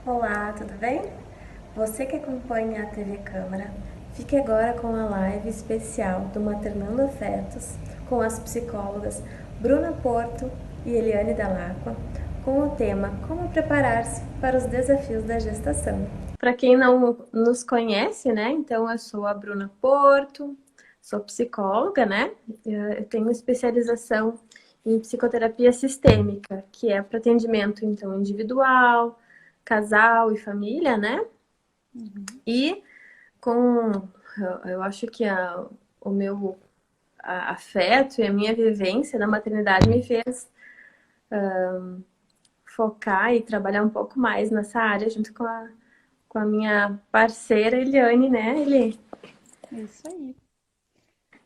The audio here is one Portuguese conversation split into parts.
Olá, tudo bem? Você que acompanha a TV Câmara, fique agora com a live especial do Maternando Afetos com as psicólogas Bruna Porto e Eliane Dall'Acqua, com o tema Como preparar-se para os desafios da gestação. Para quem não nos conhece, né? Então eu sou a Bruna Porto, sou psicóloga, né? Eu tenho especialização em psicoterapia sistêmica, que é para atendimento então individual, casal e família, né? Uhum. E com, eu acho que o meu afeto e a minha vivência na maternidade me fez focar e trabalhar um pouco mais nessa área junto com a minha parceira Eliane, né, Eli? Isso aí.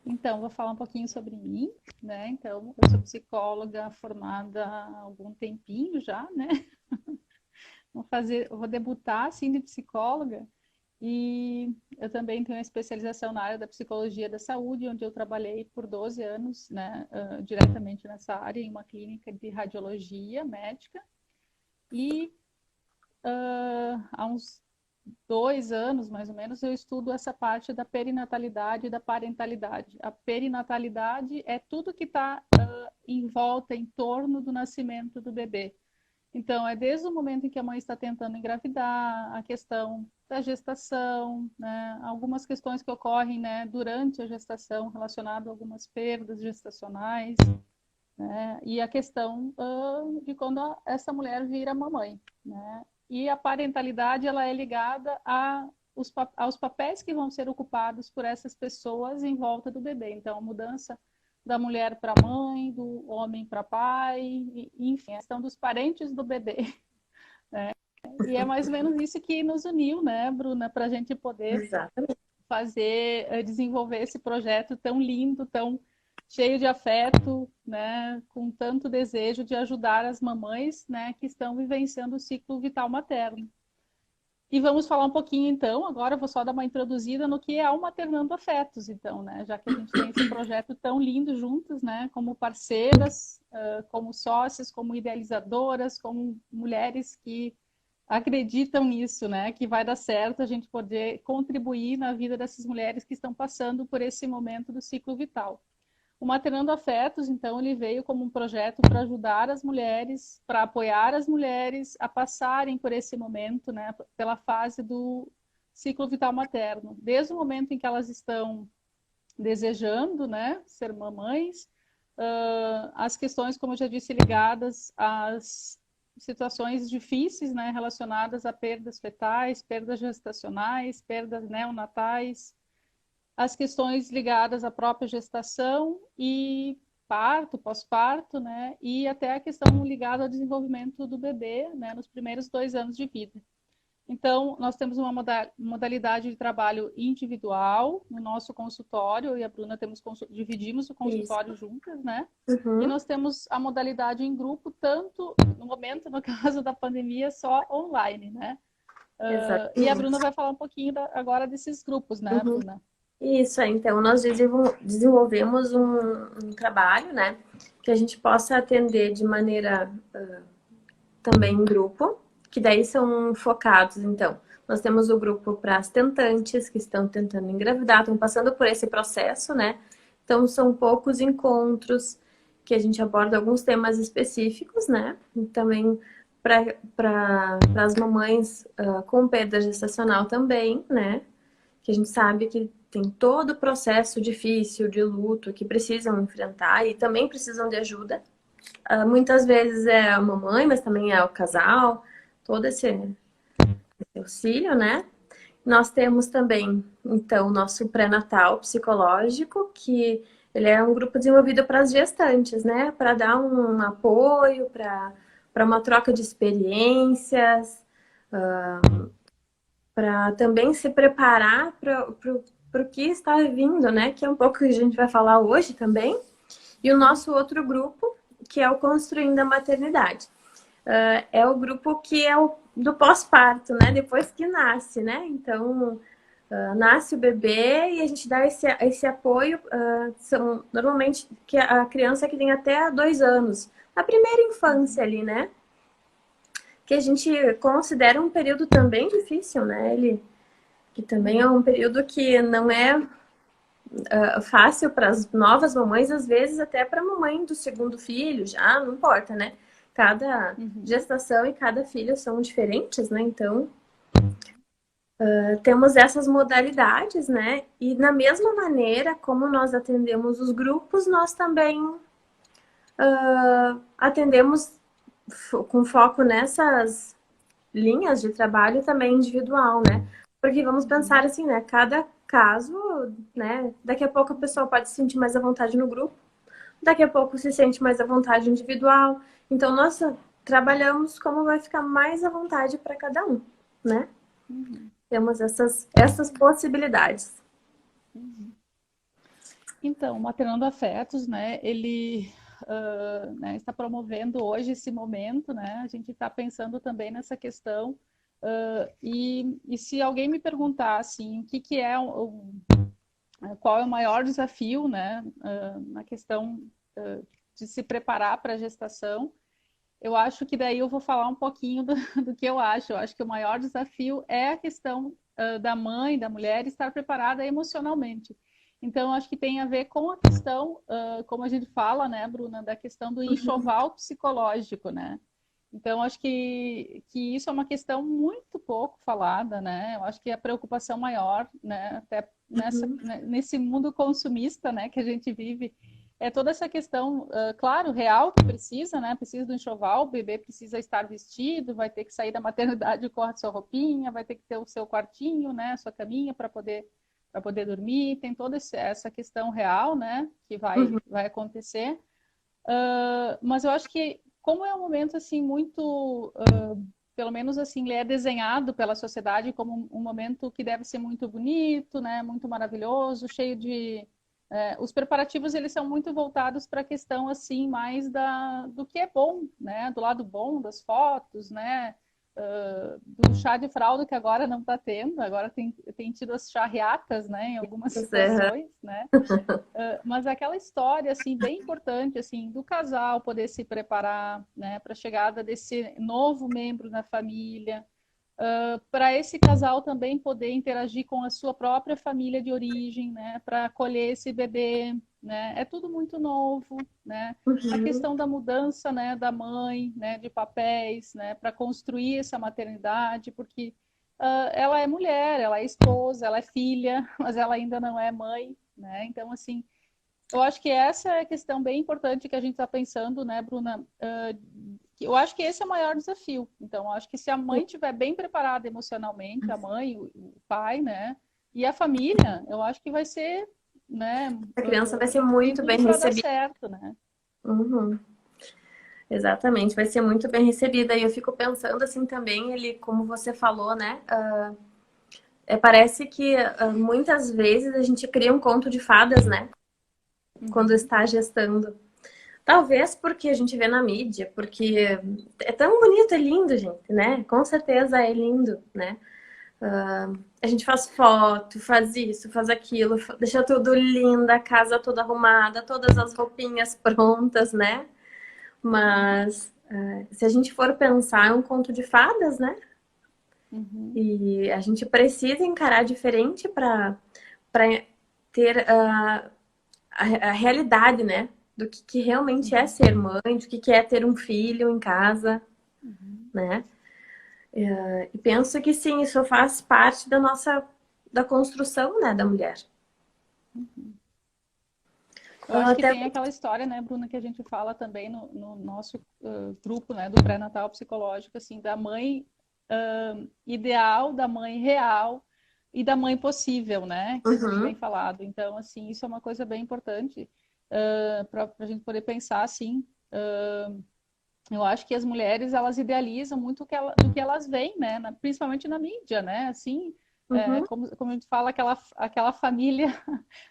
Então, vou falar um pouquinho sobre mim, né? Então, eu sou psicóloga formada há algum tempinho já, né? Eu vou debutar assim de psicóloga e eu também tenho uma especialização na área da psicologia da saúde, onde eu trabalhei por 12 anos, né, diretamente nessa área, em uma clínica de radiologia médica. E há uns 2 anos, mais ou menos, eu estudo essa parte da perinatalidade e da parentalidade. A perinatalidade é tudo que está em volta, em torno do nascimento do bebê. Então, é desde o momento em que a mãe está tentando engravidar, a questão da gestação, né, algumas questões que ocorrem, né, durante a gestação relacionadas a algumas perdas gestacionais, né, e a questão de quando essa mulher vira mamãe, né? E a parentalidade ela é ligada aos papéis que vão ser ocupados por essas pessoas em volta do bebê. Então, a mudança da mulher para mãe, do homem para pai, enfim, a questão dos parentes do bebê. E é mais ou menos isso que nos uniu, né, Bruna, para a gente poder Exatamente. fazer, desenvolver esse projeto tão lindo, tão cheio de afeto, né, com tanto desejo de ajudar as mamães, né, que estão vivenciando o ciclo vital materno. E vamos falar um pouquinho então, agora eu vou só dar uma introduzida no que é o Maternando Afetos, então, né, já que a gente tem esse projeto tão lindo juntas, né, como parceiras, como sócias, como idealizadoras, como mulheres que acreditam nisso, né? Que vai dar certo a gente poder contribuir na vida dessas mulheres que estão passando por esse momento do ciclo vital. O Maternando Afetos, então, ele veio como um projeto para ajudar as mulheres, para apoiar as mulheres a passarem por esse momento, né? Pela fase do ciclo vital materno. Desde o momento em que elas estão desejando, né? Ser mamães, as questões, como eu já disse, ligadas às situações difíceis, né, relacionadas a perdas fetais, perdas gestacionais, perdas neonatais, as questões ligadas à própria gestação e parto, pós-parto, né, e até a questão ligada ao desenvolvimento do bebê, né, nos primeiros 2 anos de vida. Então, nós temos uma modalidade de trabalho individual no nosso consultório, eu e a Bruna dividimos o Isso. consultório juntas, né? E Uhum. nós temos a modalidade em grupo, tanto no momento, no caso da pandemia, só online, né? E a Bruna Exatamente. vai falar um pouquinho agora desses grupos, né, Uhum. Bruna? Isso, então nós desenvolvemos um trabalho, né, que a gente possa atender de maneira também em grupo, que daí são focados, então. Nós temos o grupo para as tentantes que estão tentando engravidar, estão passando por esse processo, né? Então são poucos encontros que a gente aborda alguns temas específicos, né? E também para as mamães com perda gestacional também, né? Que a gente sabe que tem todo o processo difícil de luto que precisam enfrentar e também precisam de ajuda. Muitas vezes é a mamãe, mas também é o casal, todo esse auxílio, né? Nós temos também, então, o nosso pré-natal psicológico, que ele é um grupo desenvolvido para as gestantes, né? Para dar um apoio, para uma troca de experiências, para também se preparar para o que está vindo, né? Que é um pouco que a gente vai falar hoje também. E o Sim. nosso outro grupo, que é o Construindo a Maternidade. É o grupo que é o do pós-parto, né? Depois que nasce, né? Então, nasce o bebê e a gente dá esse apoio. São normalmente que a criança que tem até 2 anos, a primeira infância ali, né? que a gente considera um período também difícil, né? Ele que também é um período que não é fácil para as novas mamães, às vezes até para a mamãe do segundo filho, já não importa, né? Cada Uhum. gestação e cada filho são diferentes, né? Então, temos essas modalidades, né? E da mesma maneira como nós atendemos os grupos, nós também atendemos com foco nessas linhas de trabalho também individual, né? Porque vamos pensar Uhum. assim, né? Cada caso, né? Daqui a pouco a pessoa pode se sentir mais à vontade no grupo, daqui a pouco se sente mais à vontade individual. Então, nós trabalhamos como vai ficar mais à vontade para cada um, né? Uhum. Temos essas possibilidades. Uhum. Então, o Maternando Afetos, né, ele né, está promovendo hoje esse momento, né, a gente está pensando também nessa questão, e se alguém me perguntar, assim, o que, que é, qual é o maior desafio, né, na questão de se preparar para a gestação, eu acho que daí eu vou falar um pouquinho do que eu acho. Eu acho que o maior desafio é a questão da mãe, da mulher, estar preparada emocionalmente. Então, acho que tem a ver com a questão, como a gente fala, né, Bruna, da questão do enxoval psicológico, né? Então, acho que isso é uma questão muito pouco falada, né? Eu acho que a preocupação maior, né, até Uhum. nesse mundo consumista, né, que a gente vive, é toda essa questão, claro, real que precisa, né? Precisa do enxoval, o bebê precisa estar vestido, vai ter que sair da maternidade com a sua roupinha, vai ter que ter o seu quartinho, né? A sua caminha para poder dormir. Tem toda essa questão real, né? Que vai, Uhum. vai acontecer. Mas eu acho que como é um momento assim muito, pelo menos assim, ele é desenhado pela sociedade como um momento que deve ser muito bonito, né? Muito maravilhoso, cheio de os preparativos eles são muito voltados para a questão assim mais do que é bom, né? Do lado bom das fotos, né? Do chá de fralda que agora não está tendo, agora tem tido as charreatas, né? Em algumas Uhum. situações, né? Mas aquela história assim bem importante assim do casal poder se preparar, né? Para a chegada desse novo membro na família, para esse casal também poder interagir com a sua própria família de origem, né, para acolher esse bebê, né, é tudo muito novo, né, a Uhum. questão da mudança, né, da mãe, né, de papéis, né, para construir essa maternidade, porque ela é mulher, ela é esposa, ela é filha, mas ela ainda não é mãe, né, então assim eu acho que essa é a questão bem importante que a gente está pensando, né, Bruna? Eu acho que esse é o maior desafio. Então, eu acho que se a mãe estiver bem preparada emocionalmente, a mãe, o pai, né, e a família, eu acho que vai ser, né, A criança vai ser tem muito bem tudo para dar recebida. certo, né? Uhum. Exatamente, vai ser muito bem recebida. E eu fico pensando assim também, ele, como você falou, né? Parece que muitas vezes a gente cria um conto de fadas, né? Quando Uhum, está gestando. Talvez porque a gente vê na mídia, porque é tão bonito, é lindo, gente, né? Com certeza é lindo, né? A gente faz foto, faz isso, faz aquilo, deixa tudo lindo, a casa toda arrumada, todas as roupinhas prontas, né? uhum, Mas se a gente for pensar, é um conto de fadas, né? uhum, E a gente precisa encarar diferente para ter a realidade, né? Do que realmente é uhum, ser mãe, do que é ter um filho em casa, uhum, né? E penso que sim, isso faz parte da construção, né, da mulher. uhum. Eu acho que Até tem aquela história, né, Bruna, que a gente fala também no nosso grupo, né, do pré-natal psicológico, assim, da mãe ideal, da mãe real e da mãe possível, né, que a gente tem uhum, falado. Então, assim, isso é uma coisa bem importante para a gente poder pensar, assim. Eu acho que as mulheres elas idealizam muito do que elas veem, né? Principalmente na mídia, né? Assim, uhum, como a gente fala, aquela família,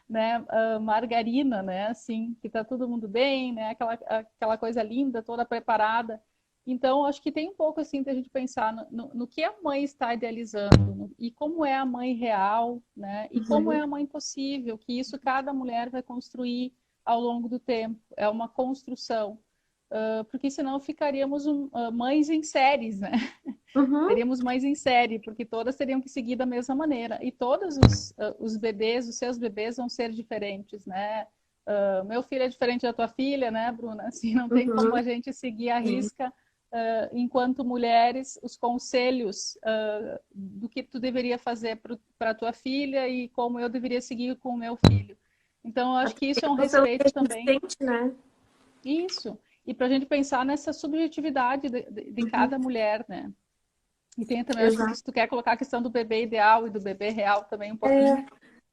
né? Margarina, né? Assim, que tá todo mundo bem, né? Aquela coisa linda, toda preparada. Então, acho que tem um pouco assim da gente pensar no que a mãe está idealizando e como é a mãe real, né? E como é uhum, a mãe possível, que isso cada mulher vai construir ao longo do tempo. É uma construção. porque senão ficaríamos mães em séries, né? Uhum, Teríamos mães em série, porque todas teriam que seguir da mesma maneira. E todos os bebês, os seus bebês vão ser diferentes, né? Meu filho é diferente da tua filha, né, Bruna? Assim, não tem como uhum, a gente seguir à sim. risca, enquanto mulheres, os conselhos do que tu deveria fazer para tua filha e como eu deveria seguir com o meu filho. Então, eu acho que isso é um Pelo que a respeito gente também. sente, né? Isso. E para a gente pensar nessa subjetividade de Uhum, cada mulher, né? E tem também, acho que exato. se tu quer colocar a questão do bebê ideal e do bebê real também um pouquinho.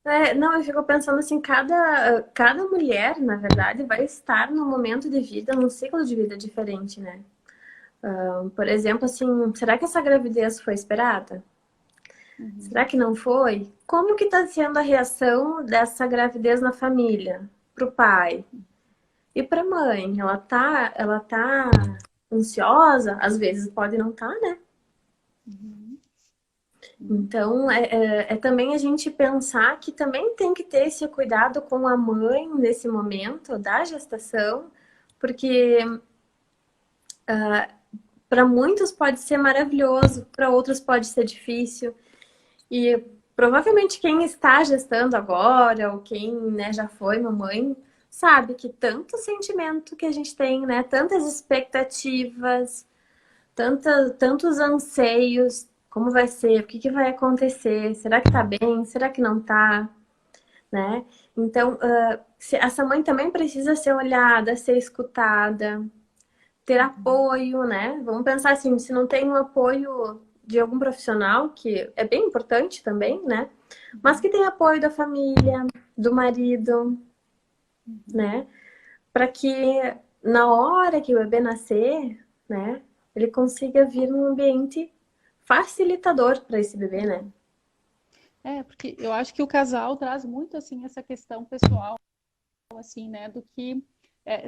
É, não, eu fico pensando assim, cada mulher, na verdade, vai estar num momento de vida, num ciclo de vida diferente, né? Por exemplo, assim, será que essa gravidez foi esperada? Será Uhum. que não foi? Como que está sendo a reação dessa gravidez na família? Pro pai e pra mãe? Ela tá ansiosa? Às vezes pode não estar, né? Uhum. Uhum. Então, é também a gente pensar que também tem que ter esse cuidado com a mãe nesse momento da gestação, porque para muitos pode ser maravilhoso, para outros pode ser difícil. E provavelmente quem está gestando agora, ou quem, né, já foi mamãe, sabe que tanto sentimento que a gente tem, né? Tantas expectativas, tantos anseios, como vai ser, o que que vai acontecer, será que tá bem, será que não tá, né? Então, essa mãe também precisa ser olhada, ser escutada, ter Uhum. apoio, né? Vamos pensar assim, se não tem um apoio de algum profissional, que é bem importante também, né? Mas que Uhum. tem apoio da família, do marido, Uhum. né? Para que na hora que o bebê nascer, né, ele consiga vir num ambiente facilitador para esse bebê, né? Uhum. Porque eu acho que o casal traz muito assim essa questão pessoal, assim, né, do que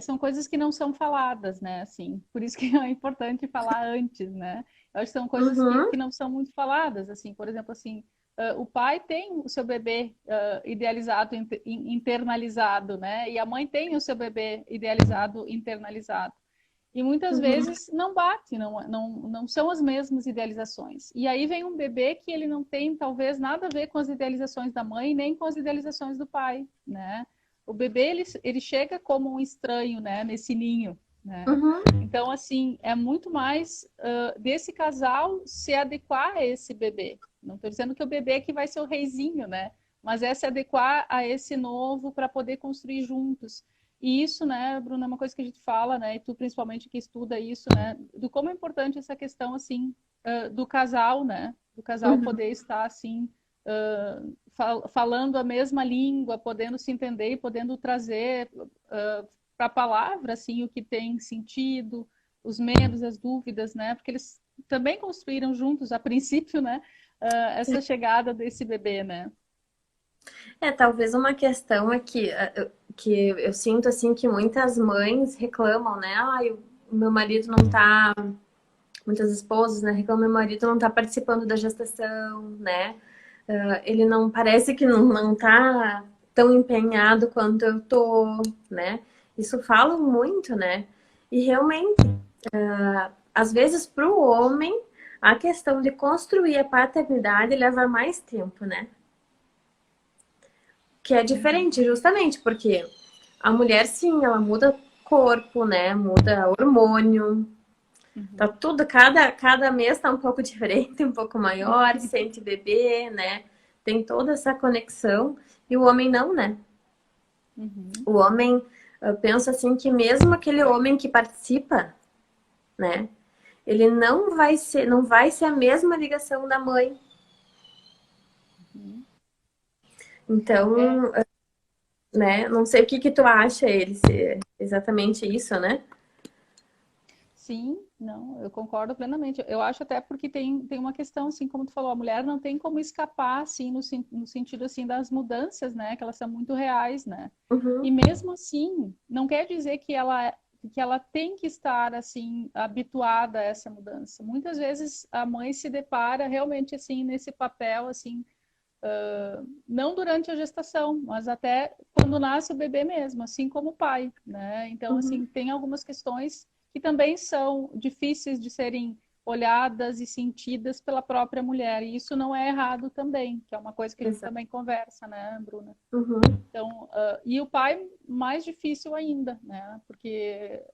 são coisas que não são faladas, né, assim, por isso que é importante falar antes, né. Eu acho que são coisas Uhum, que não são muito faladas, assim, por exemplo, assim, o pai tem o seu bebê idealizado, internalizado, né, e a mãe tem o seu bebê idealizado, internalizado. E muitas uhum, vezes não bate, não são as mesmas idealizações. E aí vem um bebê que ele não tem, talvez, nada a ver com as idealizações da mãe, nem com as idealizações do pai, né? O bebê, ele chega como um estranho, né, nesse ninho, né? uhum. Então, assim, é muito mais desse casal se adequar a esse bebê. Não estou dizendo que o bebê é que vai ser o reizinho, né? Mas é se adequar a esse novo para poder construir juntos. E isso, né, Bruna, é uma coisa que a gente fala, né, e tu principalmente que estuda isso, né, do como é importante essa questão, assim, do casal, né, do casal Uhum. poder estar, assim, falando a mesma língua, podendo se entender e podendo trazer para a palavra, assim, o que tem sentido, os medos, as dúvidas, né, porque eles também construíram juntos, a princípio, né, essa chegada desse bebê, né. Talvez uma questão é que eu sinto assim que muitas mães reclamam, né? Ai, o meu marido não tá. Muitas esposas, né, reclamam, meu marido não tá participando da gestação, né? Ele não parece que não tá tão empenhado quanto eu tô, né? Isso fala muito, né? E realmente, às vezes, para o homem, a questão de construir a paternidade leva mais tempo, né? Que é Uhum, diferente, justamente porque a mulher, sim, ela muda corpo, né? Muda hormônio, tá uhum, tudo, cada mês tá um pouco diferente, um pouco maior, sente bebê, né? Tem toda essa conexão. E o homem não, né? uhum. O homem, eu penso assim que mesmo aquele homem que participa, né? Ele não vai ser a mesma ligação da mãe. Uhum. É, Então, né? Não sei o que que tu acha ele ser exatamente isso, né? sim, não, eu concordo plenamente. Eu acho até porque tem uma questão, assim, como tu falou, a mulher não tem como escapar, assim, no sentido, assim, das mudanças, né? Que elas são muito reais, né? E Uhum, mesmo assim, não quer dizer que ela tem que estar, assim, habituada a essa mudança. Muitas vezes a mãe se depara realmente, assim, nesse papel, assim, não durante a gestação, mas até quando nasce o bebê mesmo, assim como o pai, né? Então, uhum, assim, tem algumas questões que também são difíceis de serem olhadas e sentidas pela própria mulher. E isso não é errado também, que é uma coisa que a gente Exato. também conversa, né, Bruna? Uhum. Então, e o pai mais difícil ainda, né? Porque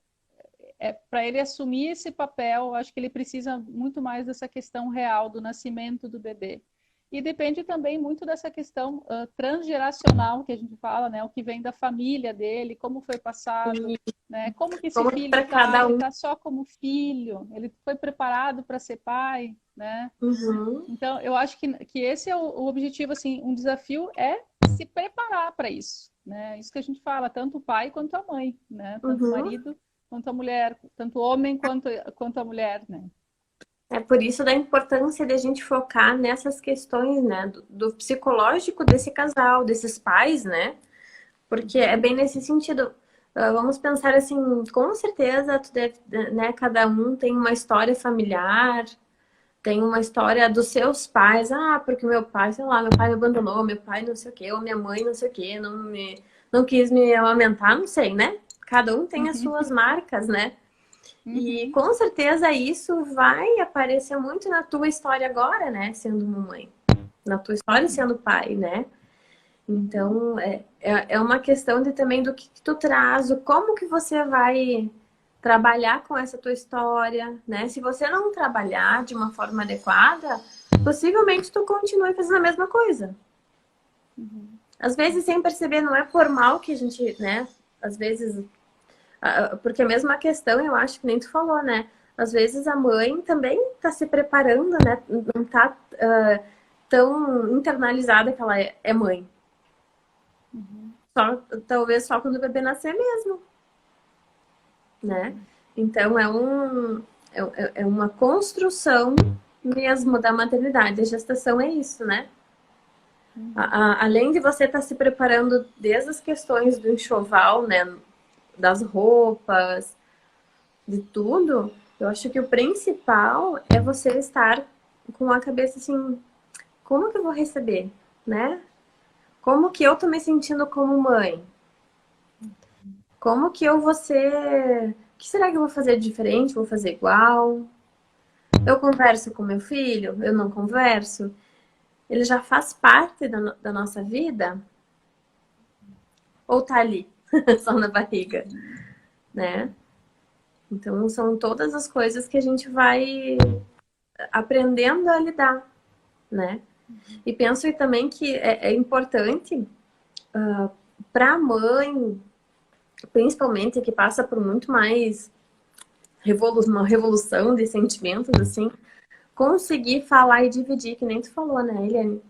para ele assumir esse papel, acho que ele precisa muito mais dessa questão real do nascimento do bebê. E depende também muito dessa questão transgeracional que a gente fala, né? O que vem da família dele, como foi passado, E né? Como que esse como que filho para tá? cada Ele um. tá só como filho? Ele foi preparado para ser pai, né? Uhum. Então, eu acho que esse é o objetivo, assim, um desafio é se preparar para isso, né? Isso que a gente fala, tanto o pai quanto a mãe, né? Tanto o Uhum. marido quanto a mulher, tanto o homem quanto a mulher, né? É por isso da importância de a gente focar nessas questões, né, do psicológico desse casal, desses pais, né? Porque é bem nesse sentido. Vamos pensar assim, com certeza tu deve, né, cada um tem uma história familiar, tem uma história dos seus pais. Ah, porque meu pai, sei lá, meu pai me abandonou, meu pai não sei o quê, ou minha mãe não sei o quê, não quis me amamentar, não sei, né? Cada um tem as Uhum, suas marcas, né? E uhum, com certeza isso vai aparecer muito na tua história agora, né? Sendo mamãe. Na tua história uhum, sendo pai, né? uhum, Então, é uma questão de também do que tu traz, o como que você vai trabalhar com essa tua história, né? Se você não trabalhar de uma forma adequada, possivelmente tu continue fazendo a mesma coisa. uhum, Às vezes, sem perceber, não é por mal que a gente, né? Às vezes, porque a mesma questão, eu acho que nem tu falou, né? Às vezes a mãe também tá se preparando, né? Não tá tão internalizada que ela é mãe. uhum, Só, talvez só quando o bebê nascer mesmo, né? uhum, Então é uma construção mesmo da maternidade. A gestação é isso, né? uhum, Além de você estar se preparando desde as questões do enxoval, né? Das roupas, de tudo, eu acho que o principal é você estar com a cabeça assim, como que eu vou receber, né? Como que eu tô me sentindo como mãe? Como que eu vou ser? O que será que eu vou fazer diferente? Vou fazer igual? Eu converso com meu filho? Eu não converso? Ele já faz parte da nossa vida? Ou tá ali, só na barriga, uhum, né? uhum, Então são todas as coisas que a gente vai aprendendo a lidar, né? uhum, E penso também que é importante para a mãe, principalmente que passa por muito mais uma revolução de sentimentos, assim, conseguir falar e dividir, que nem tu falou, né, Eliane?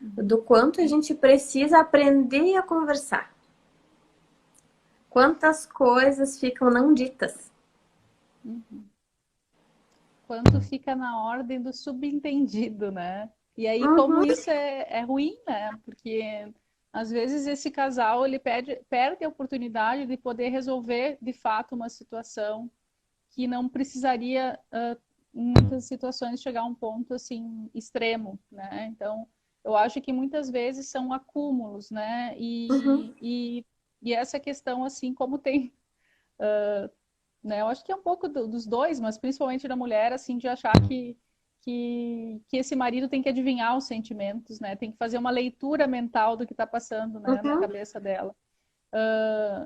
uhum, Do quanto a gente precisa aprender a conversar. Quantas coisas ficam não ditas. uhum. Quanto fica na ordem do subentendido, né? E aí, como Uhum, isso é ruim, né? Porque às vezes esse casal ele perde a oportunidade de poder resolver de fato uma situação que não precisaria, em muitas situações, chegar a um ponto assim extremo, né? Então, eu acho que muitas vezes são acúmulos, né? uhum, E essa questão, assim, como tem, né? Eu acho que é um pouco dos dois, mas principalmente da mulher, assim, de achar que esse marido tem que adivinhar os sentimentos, né? Tem que fazer uma leitura mental do que está passando, né, na uhum, cabeça dela.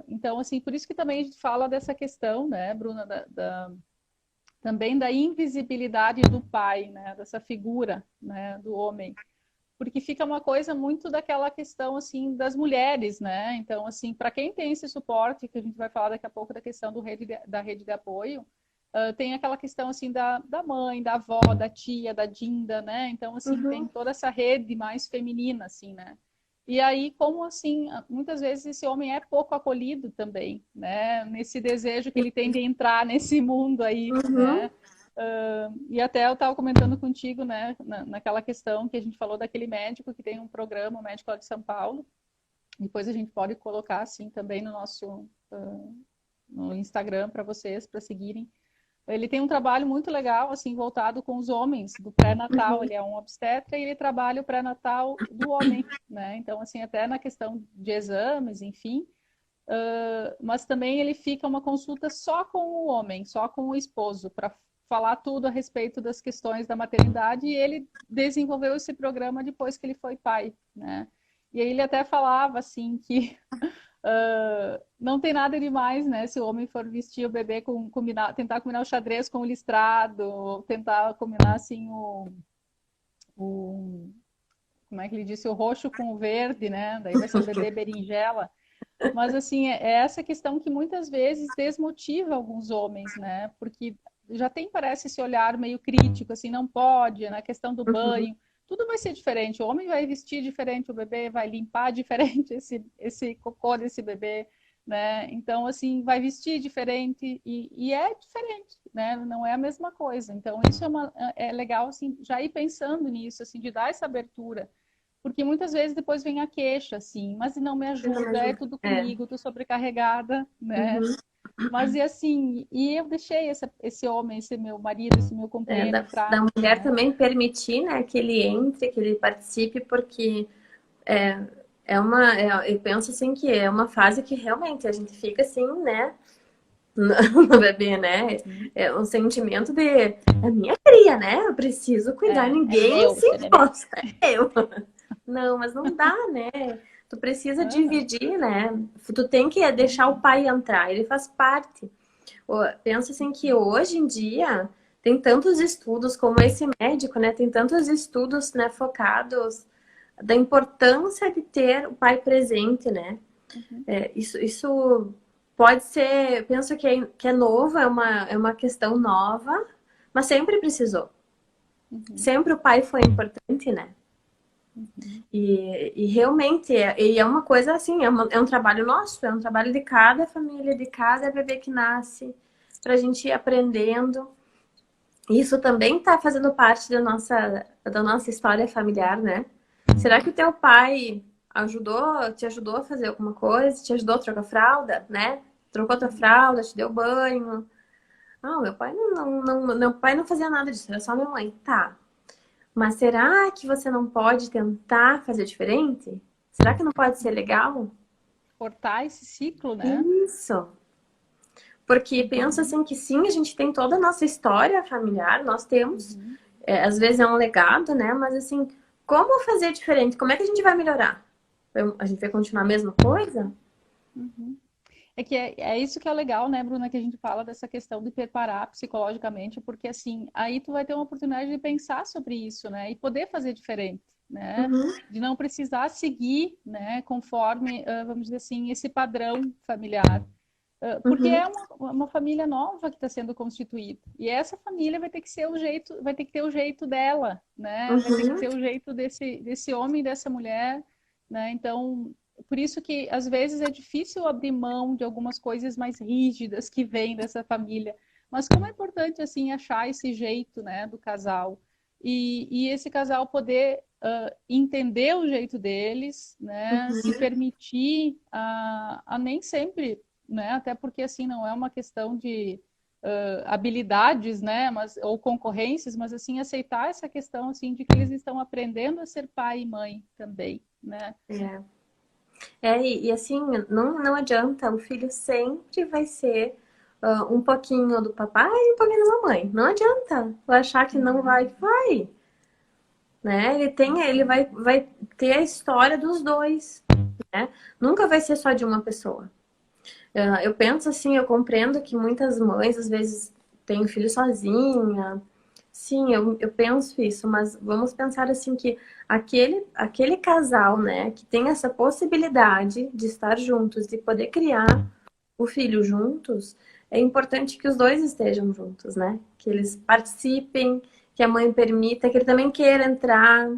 Então, assim, por isso que também a gente fala dessa questão, né, Bruna, também da invisibilidade do pai, né, dessa figura, né, do homem, porque fica uma coisa muito daquela questão assim das mulheres, né? Então, assim, para quem tem esse suporte, que a gente vai falar daqui a pouco da questão da rede de apoio, tem aquela questão assim da mãe, da avó, da tia, da dinda, né? Então, assim, tem uhum. toda essa rede mais feminina, assim, né? E aí, como assim, muitas vezes esse homem é pouco acolhido também, né? Nesse desejo que ele tem de entrar nesse mundo aí, Uhum. né? E até eu estava comentando contigo, né, naquela questão que a gente falou daquele médico que tem um programa, o Médico lá de São Paulo. Depois a gente pode colocar assim também no nosso no Instagram para vocês, para seguirem. Ele tem um trabalho muito legal, assim, voltado com os homens do pré-natal. Ele é um obstetra e ele trabalha o pré-natal do homem, né? Então, assim, até na questão de exames, enfim, mas também ele fica uma consulta só com o homem, só com o esposo, para falar tudo a respeito das questões da maternidade, e ele desenvolveu esse programa depois que ele foi pai, né? E aí ele até falava assim que não tem nada demais, né? Se o homem for vestir o bebê tentar combinar o xadrez com o listrado, tentar combinar assim o como é que ele disse, o roxo com o verde, né? Daí vai ser o bebê berinjela. Mas, assim, é essa questão que muitas vezes desmotiva alguns homens, né? Porque já tem, parece, esse olhar meio crítico, assim, não pode, na questão do banho. Tudo vai ser diferente. O homem vai vestir diferente, o bebê vai limpar diferente esse cocô desse bebê, né? Então, assim, vai vestir diferente e é diferente, né? Não é a mesma coisa. Então, isso é legal, assim, já ir pensando nisso, assim, de dar essa abertura. Porque muitas vezes depois vem a queixa, assim, mas não me ajuda, é tudo É. comigo, tô sobrecarregada, né? Uhum. Mas e assim, e eu deixei esse homem, esse meu marido, esse meu É, companheiro da entrar, mulher né? também permitir, né, que ele entre, que ele participe, porque é, eu penso assim que é uma fase que realmente a gente fica assim, né, no bebê, né? É um sentimento de é minha cria, né? Eu preciso cuidar, É ninguém meu se esse bebê. encosta. É eu. Não, mas não dá, né? Tu precisa Aham, dividir, né? Tu tem que deixar o pai entrar, ele faz parte. Penso assim que hoje em dia tem tantos estudos, como esse médico, né? Tem tantos estudos, né, focados da importância de ter o pai presente, né? uhum, Isso pode ser, penso que é novo, é uma questão nova, mas sempre precisou. uhum, Sempre o pai foi importante, né? uhum. E realmente e é uma coisa assim, é um trabalho nosso, é um trabalho de cada família, de cada bebê que nasce, para a gente ir aprendendo. Isso também está fazendo parte da nossa história familiar, né? Será que o teu pai te ajudou a fazer alguma coisa? Te ajudou a trocar fralda, né? Trocou tua fralda, te deu banho? Não, meu pai não fazia nada disso, era só minha mãe. Tá. Mas será que você não pode tentar fazer diferente? Será que não pode ser legal? Cortar esse ciclo, né? Isso. Porque penso Uhum, assim que sim, a gente tem toda a nossa história familiar, nós temos. uhum, Às vezes é um legado, né? Mas assim, como fazer diferente? Como é que a gente vai melhorar? A gente vai continuar a mesma coisa? uhum. É que é isso que é legal, né, Bruna, que a gente fala dessa questão de preparar psicologicamente, porque assim, aí tu vai ter uma oportunidade de pensar sobre isso, né, e poder fazer diferente, né, Uhum, de não precisar seguir, né, conforme, vamos dizer assim, esse padrão familiar. Porque uhum, é uma família nova que está sendo constituída. E essa família vai ter que ser o jeito, vai ter que ter o jeito dela, né? Vai ter que uhum. ter o jeito desse homem, dessa mulher, né? Então, por isso que às vezes é difícil abrir mão de algumas coisas mais rígidas que vêm dessa família. Mas como é importante assim achar esse jeito, né, do casal e esse casal poder entender o jeito deles, né? Se permitir a nem sempre, né? Até porque assim não é uma questão de habilidades, né? Mas ou concorrências, mas assim aceitar essa questão assim de que eles estão aprendendo a ser pai e mãe também, né? É. Assim, não adianta, o filho sempre vai ser um pouquinho do papai e um pouquinho da mamãe. Não adianta tu achar que não Uhum, vai, né? Ele vai ter a história dos dois, né? Nunca vai ser só de uma pessoa. Eu penso assim, eu compreendo que muitas mães às vezes têm filho sozinha. Sim, eu penso isso, mas vamos pensar assim que aquele casal, né, que tem essa possibilidade de estar juntos, de poder criar o filho juntos, é importante que os dois estejam juntos, né? Que eles participem, que a mãe permita, que ele também queira entrar,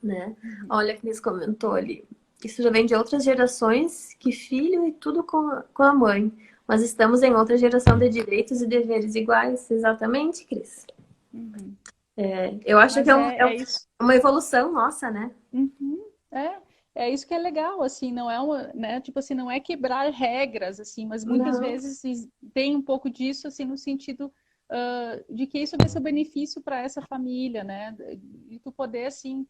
né? uhum. Olha, a Cris comentou ali. Isso já vem de outras gerações, que filho e tudo com a mãe. Mas estamos em outra geração de direitos e deveres iguais. Exatamente, Cris. Uhum. Eu acho que Mas é isso. uma evolução nossa, né? Uhum. É isso que é legal, assim, não é uma, né, tipo assim, não é quebrar regras, assim, mas muitas Não. vezes tem um pouco disso, assim, no sentido de que isso vai ser benefício para essa família, né, e tu poder, assim,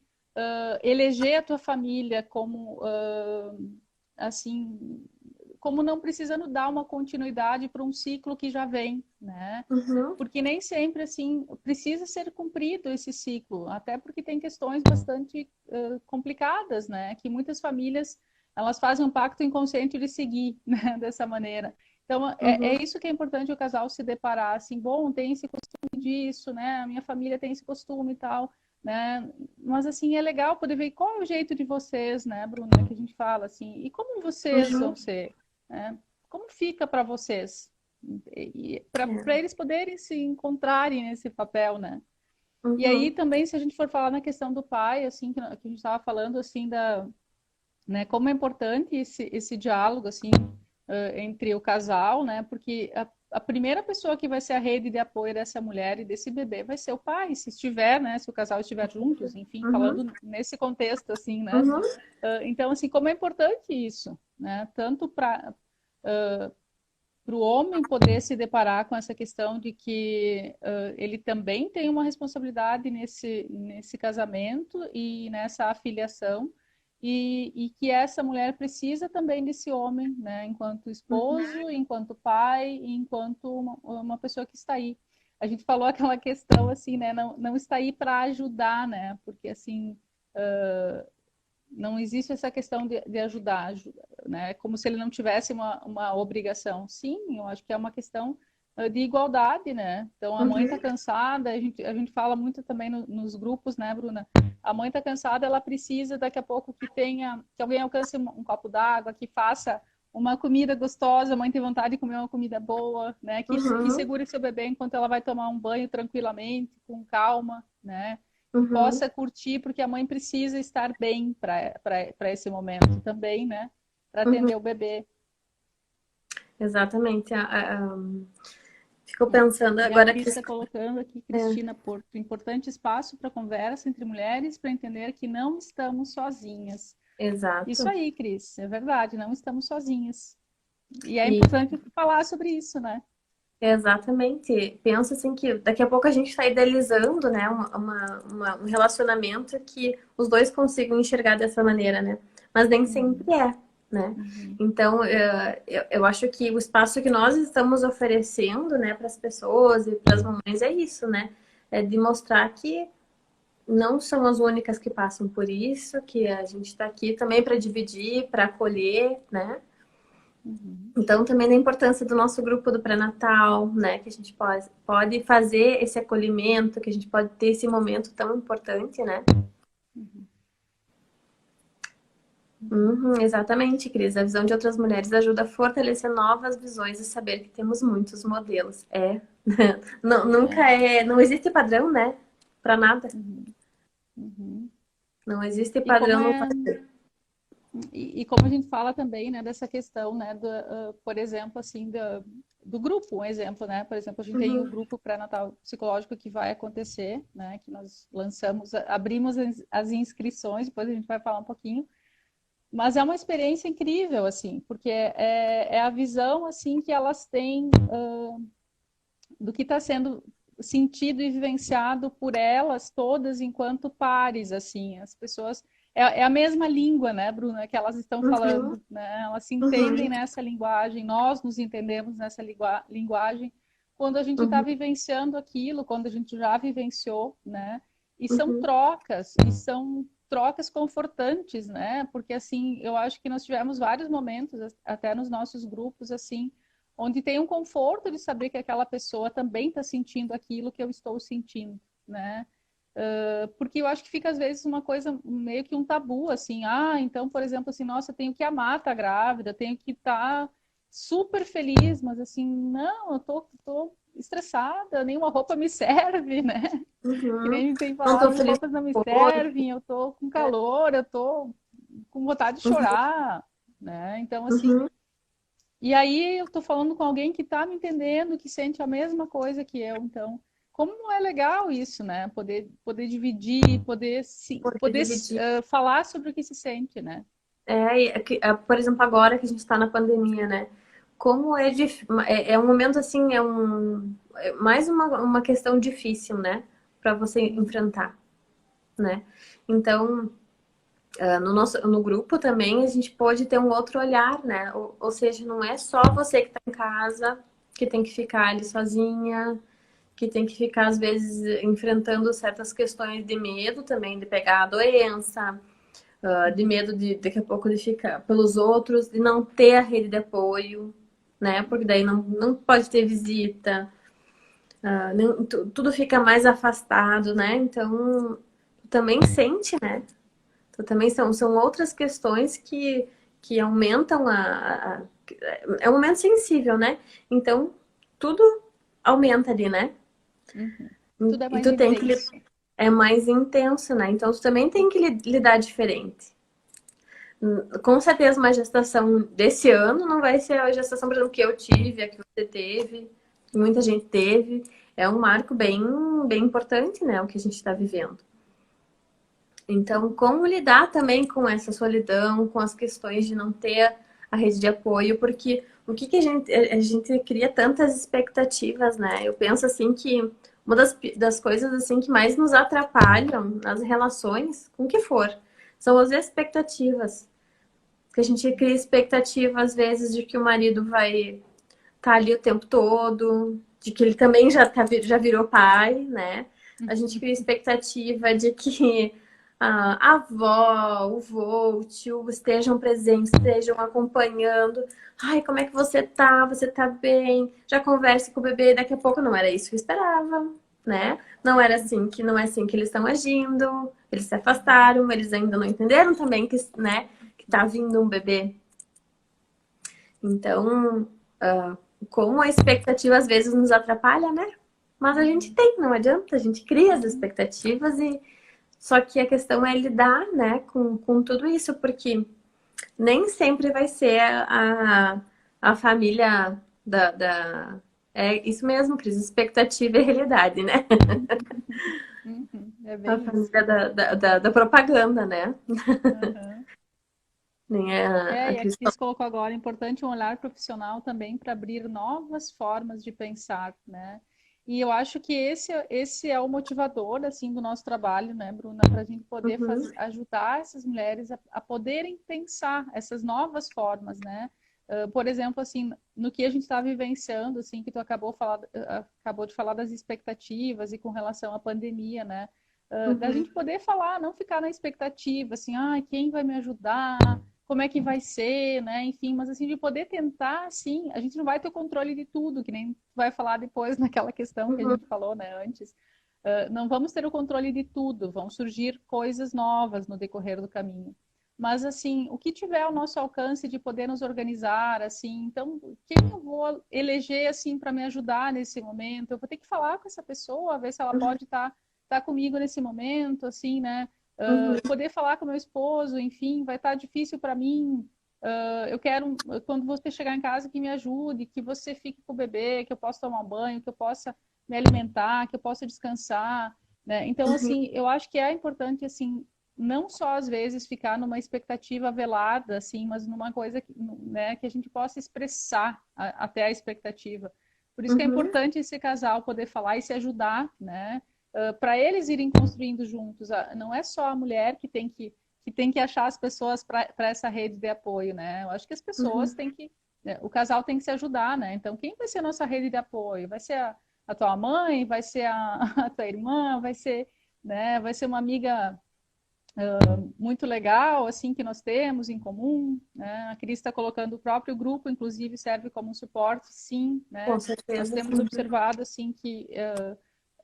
eleger a tua família como, assim, como não precisando dar uma continuidade para um ciclo que já vem, né? Uhum. Porque nem sempre, assim, precisa ser cumprido esse ciclo, até porque tem questões bastante complicadas, né? Que muitas famílias, elas fazem um pacto inconsciente de seguir, né? Dessa maneira. Então, é Uhum. isso que é importante o casal se deparar, assim, bom, tem esse costume disso, né? A minha família tem esse costume e tal, né? Mas, assim, é legal poder ver qual é o jeito de vocês, né, Bruna, que a gente fala, assim, e como vocês Uhum. vão ser, né? Como fica para vocês? E para É. eles poderem se encontrarem nesse papel, né? E aí Uhum. também, se a gente for falar na questão do pai, assim, que a gente estava falando, assim, né, como é importante esse diálogo, assim, entre o casal, né? Porque a primeira pessoa que vai ser a rede de apoio dessa mulher e desse bebê vai ser o pai, se estiver, né? Se o casal estiver juntos, enfim, Uhum. falando nesse contexto, assim, né? Uhum. Então, assim, como é importante isso, né? Tanto para o homem poder se deparar com essa questão de que ele também tem uma responsabilidade nesse casamento e nessa afiliação, e que essa mulher precisa também desse homem, né, enquanto esposo, enquanto pai, enquanto uma pessoa que está aí. A gente falou aquela questão assim, né, não está aí para ajudar, né, porque assim não existe essa questão de ajudar, né? Como se ele não tivesse uma obrigação. Sim, eu acho que é uma questão de igualdade, né? Então a mãe está Uhum. cansada, a gente fala muito também nos grupos, né, Bruna? A mãe está cansada, ela precisa daqui a pouco que alguém alcance um copo d'água, que faça uma comida gostosa, a mãe tem vontade de comer uma comida boa, né? Que Uhum. segure seu bebê enquanto ela vai tomar um banho tranquilamente, com calma, né? Que Uhum. possa curtir, porque a mãe precisa estar bem para esse momento também, né? Para Uhum. atender o bebê. Exatamente. Fico E, pensando e a agora Cris que... está colocando aqui, É, Cristina Porto, importante espaço para conversa entre mulheres para entender que não estamos sozinhas. Isso exato. aí, Cris, é verdade, não estamos sozinhas. E é E importante falar sobre isso, né? exatamente. Penso assim que daqui a pouco a gente está idealizando, né, um relacionamento que os dois consigam enxergar dessa maneira, né? Mas nem Uhum, sempre é, né? uhum, Então, eu acho que o espaço que nós estamos oferecendo, né, para as pessoas e para as mamães é isso, né? É de mostrar que não são as únicas que passam por isso, que a gente está aqui também para dividir, para acolher, né? uhum. Então, também da importância do nosso grupo do pré-natal, né? Que a gente pode fazer esse acolhimento, que a gente pode ter esse momento tão importante, né? Uhum, uhum. Uhum, exatamente, Cris. A visão de outras mulheres ajuda a fortalecer novas visões e saber que temos muitos modelos. É. Não, É. nunca é. Não existe padrão, né? Para nada. Uhum, uhum. Não existe E como padrão no... é E como a gente fala também, né, dessa questão, né, por exemplo, assim, do grupo, um exemplo, né, por exemplo, a gente tem o Uhum, grupo pré-natal psicológico que vai acontecer, né, que nós lançamos, abrimos as inscrições, depois a gente vai falar um pouquinho, mas é uma experiência incrível, assim, porque é a visão, assim, que elas têm do que está sendo sentido e vivenciado por elas todas enquanto pares, assim, as pessoas é a mesma língua, né, Bruna, que elas estão uhum, falando, né? Elas se entendem uhum, nessa linguagem, nós nos entendemos nessa linguagem quando a gente está uhum, vivenciando aquilo, quando a gente já vivenciou, né? uhum, E são trocas confortantes, né? Porque assim, eu acho que nós tivemos vários momentos, até nos nossos grupos, assim, onde tem um conforto de saber que aquela pessoa também está sentindo aquilo que eu estou sentindo, né? Porque eu acho que fica às vezes uma coisa meio que um tabu, assim, então, por exemplo, assim, nossa, eu tenho que amar estar grávida, tenho que estar super feliz, mas assim, não, eu tô estressada, nenhuma roupa me serve, né? Que nem uhum. a gente tem Não tô falado, as feliz roupas não me com o corpo. servem, eu tô com calor, eu tô com vontade de Uhum, chorar, né? Então, assim, uhum. e aí eu tô falando com alguém que tá me entendendo, que sente a mesma coisa que eu. Então, como não é legal isso, né? Poder dividir, Poder dividir. falar sobre o que se sente, né? Por exemplo, agora que a gente está na pandemia, né? Como é um momento assim, é mais uma questão difícil, né? Para você Uhum, enfrentar, né? Então, no grupo também a gente pode ter um outro olhar, né? Ou seja, não é só você que está em casa que tem que ficar ali sozinha, que tem que ficar, às vezes, enfrentando certas questões de medo também de pegar a doença, de medo de daqui a pouco de ficar pelos outros, de não ter a rede de apoio, né? Porque daí não pode ter visita, tudo fica mais afastado, né? Então, tu também sente, né? Tu também são outras questões que aumentam é um momento sensível, né? Então, tudo aumenta ali, né? Uhum. Tudo é E mais tu tem que intenso. é mais intenso, né? Então tu também tem que lidar diferente. Com certeza uma gestação desse ano não vai ser a gestação, por exemplo, que eu tive, a que você teve, que muita gente teve. É um marco bem importante, né? O que a gente está vivendo. Então, como lidar também com essa solidão, com as questões de não ter a rede de apoio, porque o que a gente cria tantas expectativas, né? Eu penso assim que uma das coisas assim que mais nos atrapalham nas relações, com o que for, são as expectativas. Que a gente cria expectativa às vezes de que o marido vai estar ali o tempo todo, de que ele também já virou pai, né? A gente cria expectativa de que a avó, o vô, o tio estejam presentes, estejam acompanhando. Ai, como é que você tá? Você tá bem? Já converse com o bebê. Daqui a pouco não era isso que eu esperava, né? Não é assim que eles estão agindo. Eles se afastaram, eles ainda não entenderam também que, né, que tá vindo um bebê. Então, como a expectativa às vezes nos atrapalha, né? Mas a gente tem, não adianta, a gente cria as expectativas e só que a questão é lidar, né, com tudo isso, porque nem sempre vai ser a família É isso mesmo, Cris, expectativa e realidade, né? Uhum. É A bem isso. família da propaganda, né? Uhum. Nem a E a Cris. Cris colocou agora, é importante um olhar profissional também para abrir novas formas de pensar, né? E eu acho que esse é o motivador, assim, do nosso trabalho, né, Bruna? Para a gente poder Uhum, ajudar essas mulheres a poderem pensar essas novas formas, né? Por exemplo, assim, no que a gente está vivenciando, assim, que tu acabou de falar das expectativas e com relação à pandemia, né? Da uhum, gente poder falar, não ficar na expectativa, assim, quem vai me ajudar? Como é que vai ser, né? Enfim, mas assim, de poder tentar, assim, a gente não vai ter o controle de tudo, que nem vai falar depois naquela questão que a uhum, gente falou, né, antes. Não vamos ter o controle de tudo, vão surgir coisas novas no decorrer do caminho. Mas, assim, o que tiver ao nosso alcance de poder nos organizar, assim, então, quem eu vou eleger, assim, para me ajudar nesse momento? Eu vou ter que falar com essa pessoa, ver se ela pode tá comigo nesse momento, assim, né? uhum, Poder falar com meu esposo, enfim, vai estar difícil para mim. Eu quero, quando você chegar em casa, que me ajude, que você fique com o bebê, que eu possa tomar um banho, que eu possa me alimentar, que eu possa descansar, né? Então, uhum, assim, eu acho que é importante, assim, não só às vezes ficar numa expectativa velada, assim, mas numa coisa que, né, que a gente possa expressar até a expectativa. Por isso que é uhum, importante esse casal poder falar e se ajudar, né? Para eles irem construindo juntos. Não é só a mulher que tem que achar as pessoas para essa rede de apoio, né? Eu acho que as pessoas uhum. têm que, né, o casal tem que se ajudar, né? Então, quem vai ser a nossa rede de apoio? Vai ser a tua mãe? Vai ser a tua irmã? Vai ser, né? Vai ser uma amiga muito legal, assim, que nós temos em comum, né? A Cris está colocando o próprio grupo, inclusive, serve como um suporte, sim, Com né? Nós certeza. temos observado, assim, que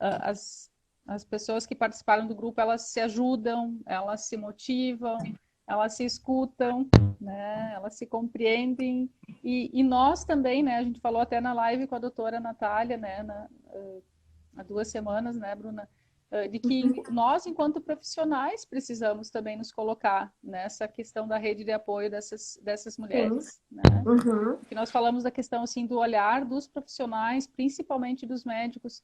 as, as pessoas que participaram do grupo, elas se ajudam, elas se motivam, elas se escutam, né? Elas se compreendem. E nós também, né? A gente falou até na live com a doutora Natália, né? Há 2 semanas, né, Bruna? De que nós, enquanto profissionais, precisamos também nos colocar nessa questão da rede de apoio dessas Sim. mulheres, né? Uhum. Que nós falamos da questão assim do olhar dos profissionais, principalmente dos médicos,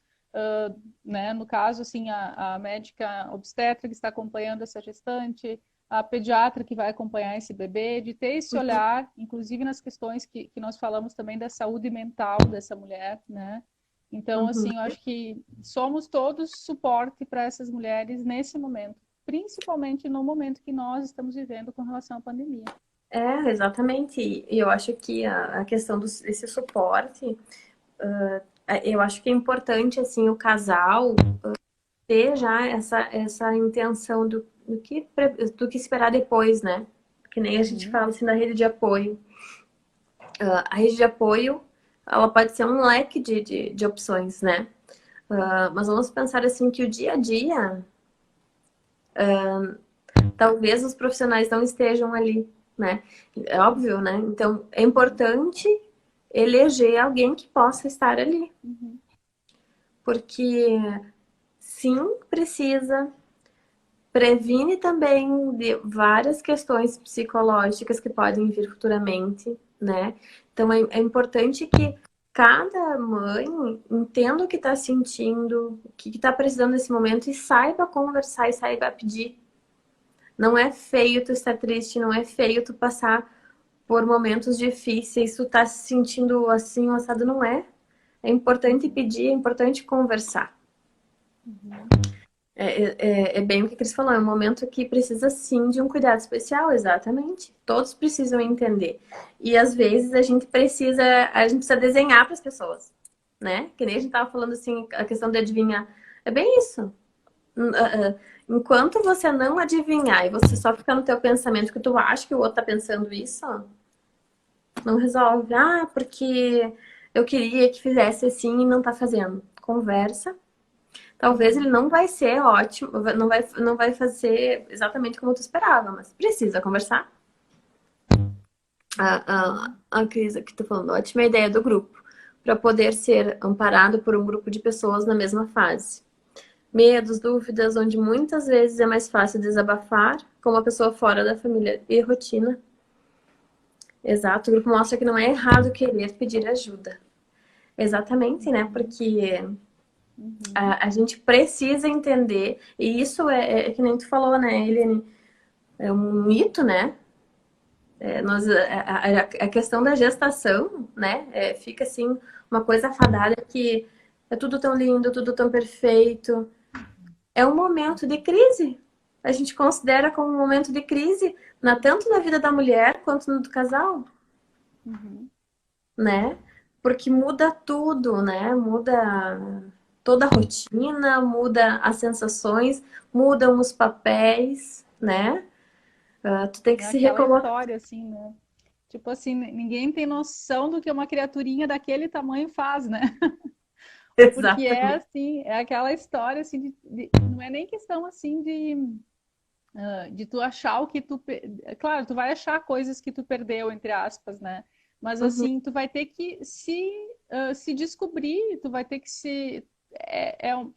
né? No caso assim a médica obstetra que está acompanhando essa gestante, a pediatra que vai acompanhar esse bebê, de ter esse olhar, inclusive nas questões que nós falamos também da saúde mental dessa mulher, né? Então, Uhum. assim, eu acho que somos todos suporte para essas mulheres nesse momento, principalmente no momento que nós estamos vivendo com relação à pandemia. Exatamente. E eu acho que a questão desse suporte, eu acho que é importante, assim, o casal ter já essa intenção do que esperar depois, né? Que nem a gente fala assim da rede de apoio. A rede de apoio, ela pode ser um leque de opções, né? Mas vamos pensar assim que o dia a dia, talvez os profissionais não estejam ali, né? É óbvio, né? Então é importante eleger alguém que possa estar ali. Porque sim, precisa. Previne também de várias questões psicológicas que podem vir futuramente, né? Então é importante que cada mãe entenda o que está sentindo, o que está precisando nesse momento e saiba conversar e saiba pedir. Não é feio tu estar triste, não é feio tu passar por momentos difíceis, tu tá se sentindo assim, assado, não é. É importante pedir, é importante conversar. É bem o que Cris falou, é um momento que precisa sim de um cuidado especial, exatamente. Todos precisam entender. E às vezes a gente precisa desenhar para as pessoas, né? Que nem a gente tava falando assim, a questão de adivinhar. É bem isso. Enquanto você não adivinhar e você só ficar no teu pensamento que tu acha que o outro tá pensando isso, não resolve. Ah, porque eu queria que fizesse assim e não tá fazendo. Conversa. Talvez ele não vai ser ótimo, não vai fazer exatamente como tu esperava, mas precisa conversar. A Cris que tu falando, ótima ideia do grupo, para poder ser amparado por um grupo de pessoas na mesma fase. Medos, dúvidas, onde muitas vezes é mais fácil desabafar com uma pessoa fora da família e rotina. Exato, o grupo mostra que não é errado querer pedir ajuda. Exatamente, né? Porque a gente precisa entender, e isso é que nem tu falou, né, Eliane? É um mito, né? A questão da gestação, né? Fica assim, uma coisa fadada que é tudo tão lindo, tudo tão perfeito. É um momento de crise. A gente considera como um momento de crise, tanto na vida da mulher quanto no do casal, né? Porque muda tudo, né? Muda toda a rotina, muda as sensações, mudam os papéis, né? Tu tem que É se aquela recolocar. história, assim, né? Tipo assim, ninguém tem noção do que uma criaturinha daquele tamanho faz, né? Porque é Exatamente. assim, é aquela história assim não é nem questão assim de tu achar o que claro, tu vai achar coisas que tu perdeu, entre aspas, né? Mas Uhum, assim, tu vai ter que se descobrir, tu vai ter que se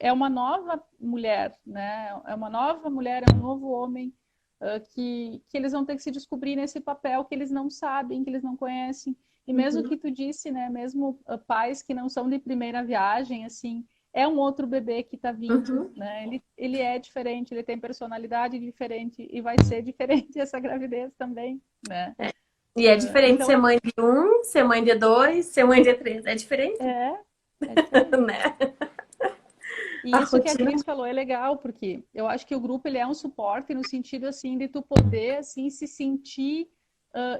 é uma nova mulher, né? É uma nova mulher, é um novo homem que eles vão ter que se descobrir nesse papel que eles não sabem, que eles não conhecem. E mesmo uhum, que tu disse, né? Mesmo pais que não são de primeira viagem, assim, é um outro bebê que está vindo, uhum. né? Ele é diferente, ele tem personalidade diferente e vai ser diferente essa gravidez também, né? E é diferente Então ser mãe de um, ser mãe de dois, ser mãe de três. É diferente, é, é diferente. né? A E isso que a rotina. Cris falou é legal, porque eu acho que o grupo ele é um suporte no sentido assim de tu poder assim se sentir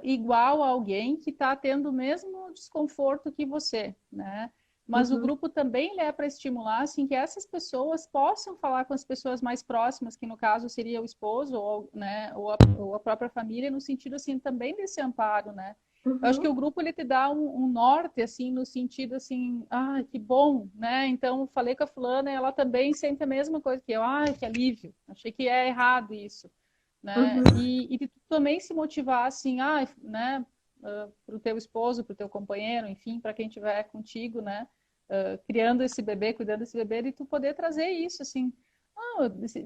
igual a alguém que está tendo o mesmo desconforto que você, né? Mas o Uhum, grupo também ele é para estimular assim que essas pessoas possam falar com as pessoas mais próximas, que no caso seria o esposo ou, né, ou a própria família, no sentido assim também desse amparo, né? Eu acho que uhum, o grupo ele te dá um norte, assim, no sentido assim, ah, que bom, né? Então, falei com a fulana e ela também sente a mesma coisa que eu, ah, que alívio, achei que é errado isso, né? uhum, E tu também se motivar, assim, ah, né, para o teu esposo, para o teu companheiro, enfim, para quem estiver contigo, né? Criando esse bebê, cuidando desse bebê, e tu poder trazer isso, assim,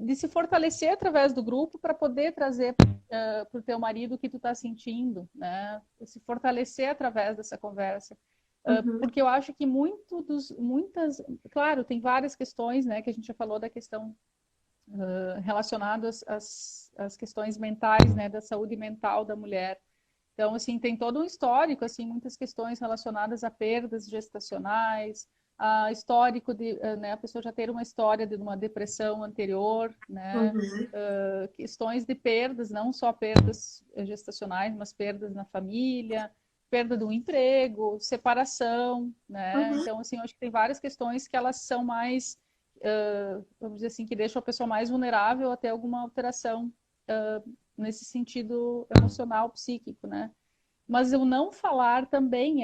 de se fortalecer através do grupo para poder trazer para o teu marido o que tu está sentindo, né? Se fortalecer através dessa conversa. uhum. Porque eu acho que claro, tem várias questões, né, que a gente já falou da questão relacionadas às questões mentais, né, da saúde mental da mulher. Então, assim, tem todo um histórico, assim, muitas questões relacionadas a perdas gestacionais, histórico de, né, a pessoa já ter uma história de uma depressão anterior, né, questões de perdas, não só perdas gestacionais, mas perdas na família, perda do emprego, separação, né? Então, assim, eu acho que tem várias questões que elas são mais, vamos dizer assim, que deixam a pessoa mais vulnerável a ter alguma alteração nesse sentido emocional, psíquico, né? Mas o não falar também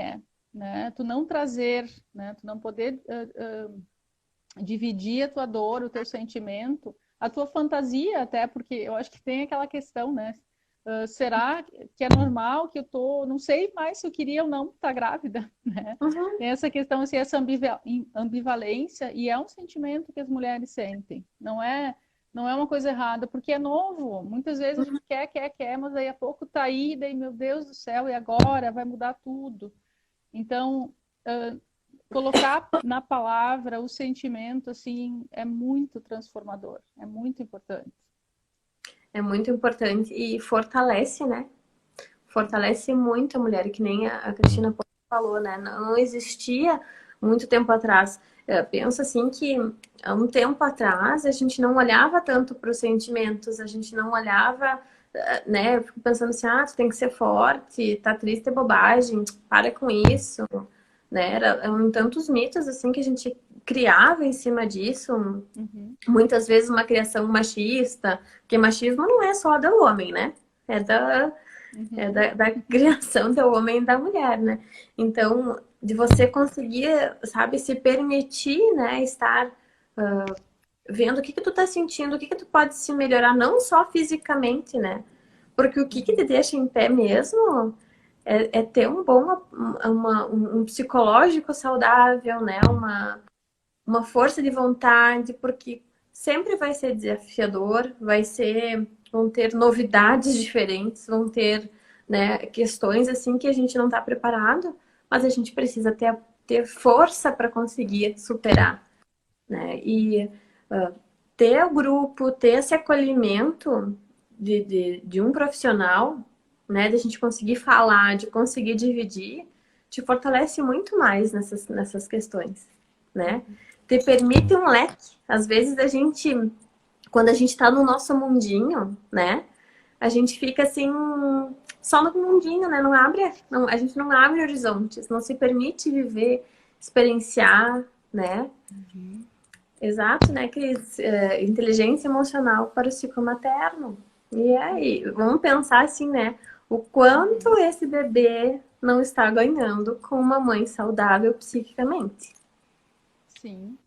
né? Tu não trazer, né? Tu não poder dividir a tua dor, o teu sentimento, a tua fantasia até, porque eu acho que tem aquela questão, né? Será que é normal que eu tô, não sei mais se eu queria ou não estar grávida, né? Tem essa questão, assim, essa ambivalência, e é um sentimento que as mulheres sentem, não é uma coisa errada, porque é novo. Muitas vezes a gente quer, mas daí a pouco tá aí, daí, meu Deus do céu, e agora? Vai mudar tudo. Então, colocar na palavra o sentimento, assim, é muito transformador, é muito importante. É muito importante e fortalece, né? Fortalece muito a mulher, que nem a Cristina falou, né? Não existia muito tempo atrás. Eu penso assim que há um tempo atrás a gente não olhava tanto para os sentimentos, a gente não olhava, né? Eu fico pensando assim, tu tem que ser forte, tá triste é bobagem, para com isso, né? Eram tantos mitos assim que a gente criava em cima disso, muitas vezes uma criação machista, porque machismo não é só do homem, né? É da criação do homem e da mulher, né? Então, de você conseguir, sabe, se permitir, né, estar vendo o que tu tá sentindo, o que tu pode se melhorar, não só fisicamente, né? Porque o que te deixa em pé mesmo é ter um bom, um psicológico saudável, né? Uma força de vontade, porque sempre vai ser desafiador, vão ter novidades diferentes, vão ter, né, questões assim que a gente não está preparado, mas a gente precisa ter força para conseguir superar, né? E ter o grupo, ter esse acolhimento de um profissional, né, de a gente conseguir falar, de conseguir dividir, te fortalece muito mais nessas questões, né? Te permite um leque. Às vezes quando a gente tá no nosso mundinho, né? A gente fica assim, só no mundinho, né? A gente não abre horizontes, não se permite viver, experienciar, né? Exato, né, Cris? Inteligência emocional para o ciclo materno. E aí, vamos pensar assim, né? O quanto esse bebê não está ganhando com uma mãe saudável psiquicamente. Sim.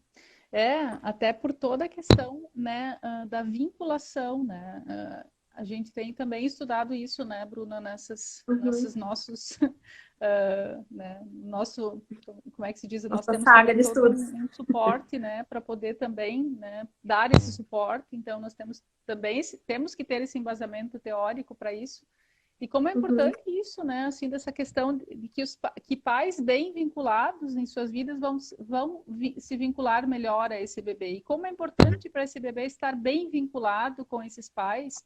Até por toda a questão, né, da vinculação, né? A gente tem também estudado isso, né, Bruna, nesses nossos, né, como é que se diz? Nós Nossa temos saga também de todo estudos. um suporte, né, para poder também, né, dar esse suporte. Então, nós temos que ter esse embasamento teórico para isso. E como é importante isso, né? Assim, dessa questão de que pais bem vinculados em suas vidas vão se vincular melhor a esse bebê. E como é importante para esse bebê estar bem vinculado com esses pais,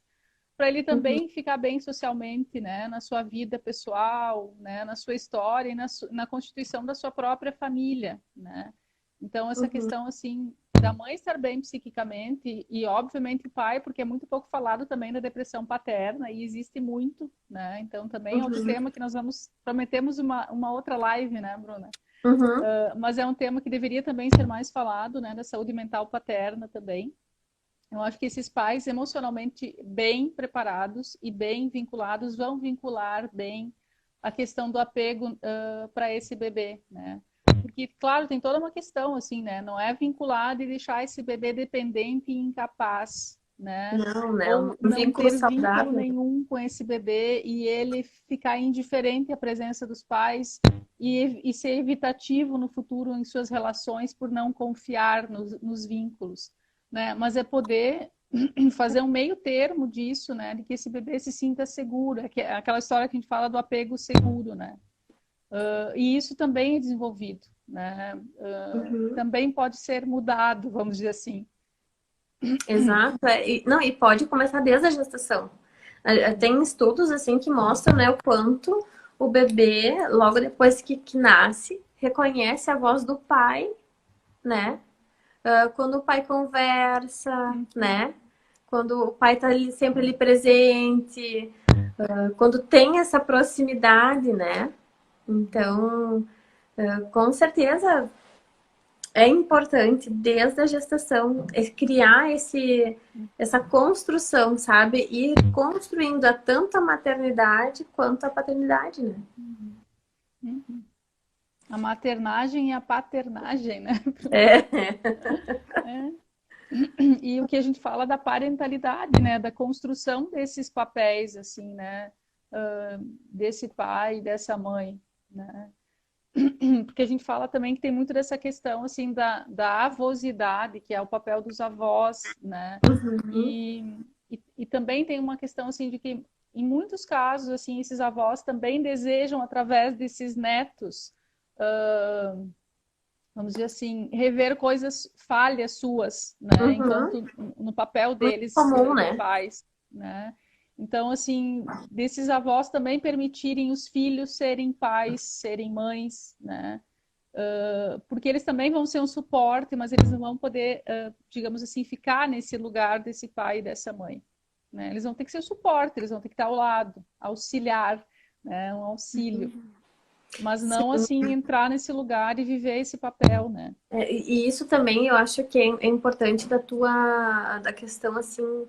para ele também ficar bem socialmente, né? Na sua vida pessoal, né? Na sua história e na constituição da sua própria família, né? Então, essa questão, assim, da mãe estar bem psiquicamente e, obviamente, o pai, porque é muito pouco falado também da depressão paterna e existe muito, né? Então, também é outro tema que prometemos uma outra live, né, Bruna? Mas é um tema que deveria também ser mais falado, né, da saúde mental paterna também. Eu acho que esses pais emocionalmente bem preparados e bem vinculados vão vincular bem a questão do apego para esse bebê, né? Porque, claro, tem toda uma questão, assim, né? Não é vinculado e deixar esse bebê dependente e incapaz, né? Não, né? Ou Um não vínculo ter vínculo saudável. nenhum com esse bebê e ele ficar indiferente à presença dos pais e ser evitativo no futuro em suas relações por não confiar nos vínculos, né? Mas é poder fazer um meio termo disso, né? De que esse bebê se sinta seguro, aquela história que a gente fala do apego seguro, né? E isso também é desenvolvido, né? Também pode ser mudado, vamos dizer assim. Exato. E pode começar desde a gestação. Tem estudos assim que mostram, né, o quanto o bebê, logo depois que nasce, reconhece a voz do pai né? Quando o pai conversa, né? Quando o pai tá ali, sempre ali presente, quando tem essa proximidade, né? Então, com certeza é importante desde a gestação criar essa construção, sabe? Ir construindo tanto a maternidade quanto a paternidade, né? Uhum. A maternagem e a paternagem, né? É. É. E o que a gente fala da parentalidade, né? Da construção desses papéis, assim, né? Desse pai, dessa mãe, né? Porque a gente fala também que tem muito dessa questão, assim, da avosidade, que é o papel dos avós, né? Uhum. E também tem uma questão, assim, de que, em muitos casos, assim, esses avós também desejam, através desses netos, vamos dizer assim, rever coisas, falhas suas, né? Uhum. Enquanto no papel Muito deles comum, de né? pais, né? Então, assim, desses avós também permitirem os filhos serem pais, serem mães, né? Porque eles também vão ser um suporte, mas eles não vão poder, digamos assim, ficar nesse lugar desse pai e dessa mãe, né? Eles vão ter que ser suporte, eles vão ter que estar ao lado, auxiliar, né? Um auxílio, mas não Sim. assim entrar nesse lugar e viver esse papel, né? E isso também eu acho que é importante da questão assim,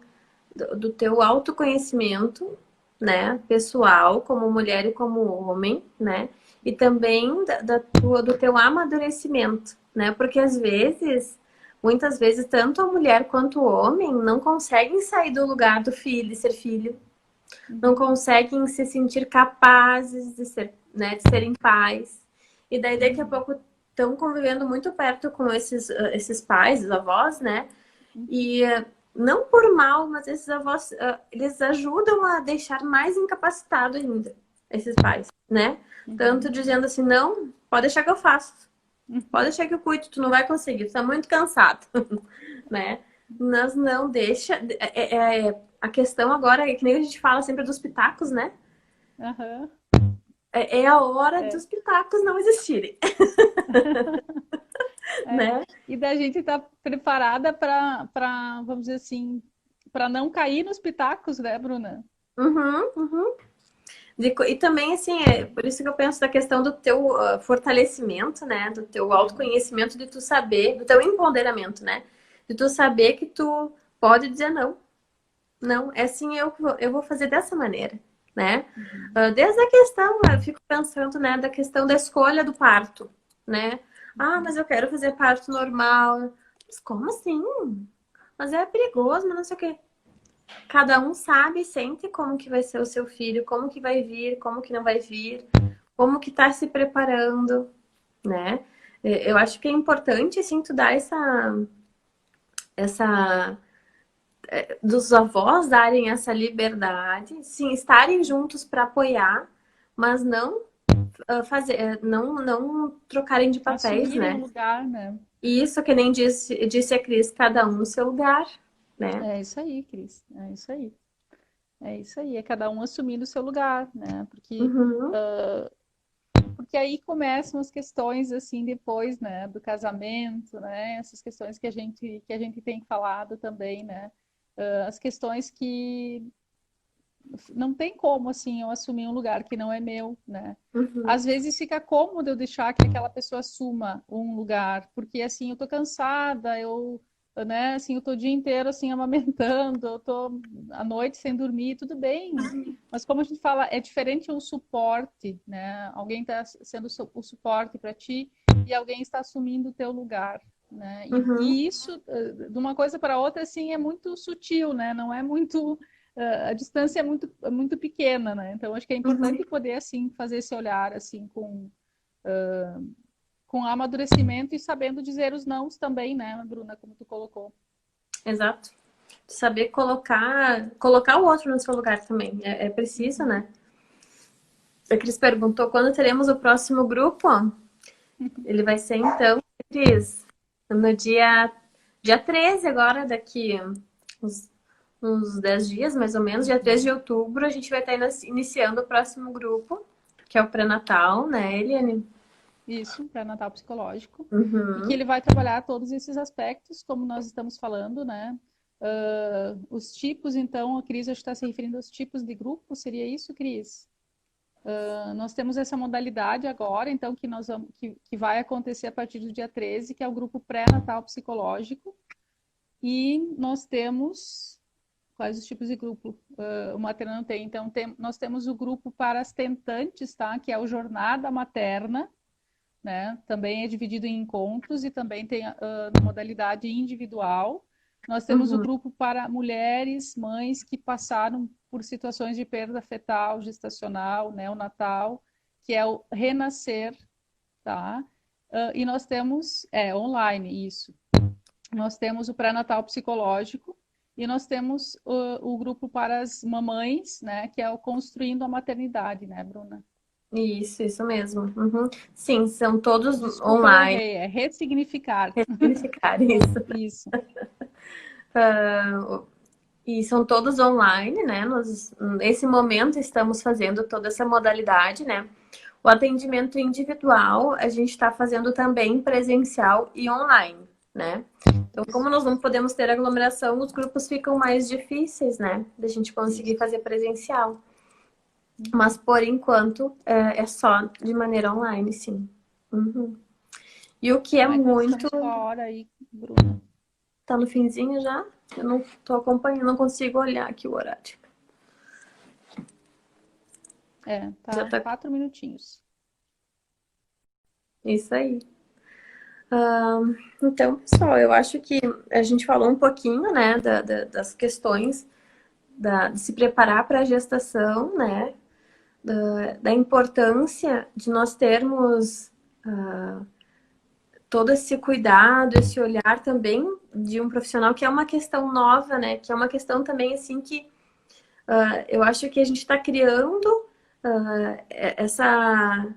do teu autoconhecimento, né, pessoal, como mulher e como homem, né, e também do teu amadurecimento, né, porque às vezes, muitas vezes, tanto a mulher quanto o homem não conseguem sair do lugar do filho, de ser filho, não conseguem se sentir capazes de ser, né, de serem pais. E daí daqui a pouco estão convivendo muito perto com esses pais, os avós, né? E não por mal, mas esses avós, eles ajudam a deixar mais incapacitado ainda esses pais, né? Tanto dizendo assim, não, pode deixar que eu faço. Pode deixar que eu cuido, tu não vai conseguir, tu tá muito cansado, né? Mas não deixa. A questão agora é que nem a gente fala sempre dos pitacos, né? Aham. É a hora É. dos pitacos não existirem, É. né? E da gente estar preparada para, vamos dizer assim, para não cair nos pitacos, né, Bruna? Uhum, uhum. E também, assim, é por isso que eu penso da questão do teu fortalecimento, né? Do teu autoconhecimento, de tu saber, do teu empoderamento, né? De tu saber que tu pode dizer não. Não, é assim, eu vou fazer dessa maneira, né? Desde a questão, eu fico pensando, né, da questão da escolha do parto, né? Ah, mas eu quero fazer parto normal. Mas como assim? Mas é perigoso, mas não sei o quê. Cada um sabe e sente como que vai ser o seu filho, como que vai vir, como que não vai vir, como que tá se preparando, né? Eu acho que é importante, assim, tu dar essa dos avós darem essa liberdade, sim, estarem juntos para apoiar, mas não não trocarem de papéis, Assumirem o né? lugar, né? E isso que nem disse a Cris, cada um no seu lugar, né? É isso aí, Cris. É isso aí. É isso aí. É cada um assumindo o seu lugar, né? Uhum, Porque aí começam as questões assim depois, né, do casamento, né? Essas questões que a gente tem falado também, né? As questões que não tem como assim eu assumir um lugar que não é meu, né? uhum, Às vezes fica cômodo eu deixar que aquela pessoa assuma um lugar, porque assim eu tô cansada, né, assim eu tô o dia inteiro assim amamentando, eu tô à noite sem dormir, tudo bem. Mas como a gente fala, é diferente o suporte, né? Alguém está sendo o suporte para ti e alguém está assumindo o teu lugar, né? uhum, E isso, de uma coisa para outra, assim, é muito sutil, né? Não é muito a distância é muito pequena, né? Então acho que é uhum. importante poder assim fazer esse olhar assim com amadurecimento e sabendo dizer os nãos também, né, Bruna, como tu colocou. Exato. Saber colocar o outro no seu lugar também. É preciso, Uhum. né? A Cris perguntou quando teremos o próximo grupo. Ele vai ser então, Cris, no dia 13 agora, daqui uns, uns 10 dias, mais ou menos, dia 13 de outubro, a gente vai estar iniciando o próximo grupo, que é o pré-natal, né, Eliane? Isso, pré-natal psicológico. E que Uhum, ele vai trabalhar todos esses aspectos, como nós estamos falando, né? Os tipos, então, a Cris está se referindo aos tipos de grupo, seria isso, Cris? Nós temos essa modalidade agora, então, que vai acontecer a partir do dia 13, que é o grupo pré-natal psicológico. E nós temos quais os tipos de grupo o materno tem. Então, nós temos o grupo para as tentantes, tá? Que é o Jornada Materna, né? Também é dividido em encontros e também tem na modalidade individual. Nós temos o uhum. grupo para mulheres, mães que passaram por situações de perda fetal, gestacional, neonatal, que é o Renascer, tá? E nós temos, online, isso. Nós temos o pré-natal psicológico e nós temos o grupo para as mamães, né? Que é o Construindo a Maternidade, né, Bruna? Isso mesmo. Uhum. Sim, são todos Desculpa, eu online. errei, é ressignificar. Ressignificar isso. Isso. E são todos online, né? Nesse momento, estamos fazendo toda essa modalidade, né? O atendimento individual, a gente está fazendo também presencial e online, né? Então, como nós não podemos ter aglomeração, os grupos ficam mais difíceis, né? Da gente conseguir Isso. fazer presencial. Mas, por enquanto, é só de maneira online, sim. Uhum. E o que é Como é que nós muito... estamos com a hora aí, Bruna? Tá no finzinho já? Eu não tô acompanhando, não consigo olhar aqui o horário. Já Tá tá 4 minutinhos. isso aí. Então, pessoal, eu acho que a gente falou um pouquinho, né, das questões de se preparar para a gestação, né, da importância de nós termos todo esse cuidado, esse olhar também de um profissional, que é uma questão nova, né, que é uma questão também, assim, que eu acho que a gente está criando essa...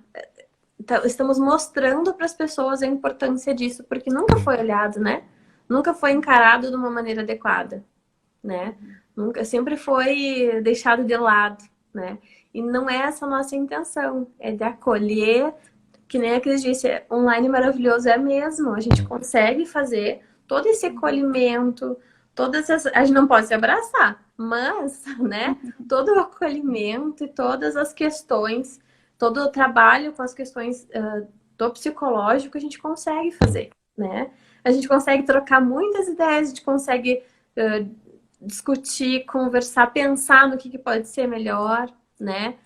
Estamos mostrando para as pessoas a importância disso, porque nunca foi olhado, né? Nunca foi encarado de uma maneira adequada, né? Nunca, sempre foi deixado de lado, né? E não é essa a nossa intenção, é de acolher, que nem a Cris disse, online maravilhoso é mesmo, a gente consegue fazer todo esse acolhimento, a gente não pode se abraçar, mas, né, todo o acolhimento e todas as questões, todo o trabalho com as questões do psicológico a gente consegue fazer, né? A gente consegue trocar muitas ideias, a gente consegue discutir, conversar, pensar no que pode ser melhor, né?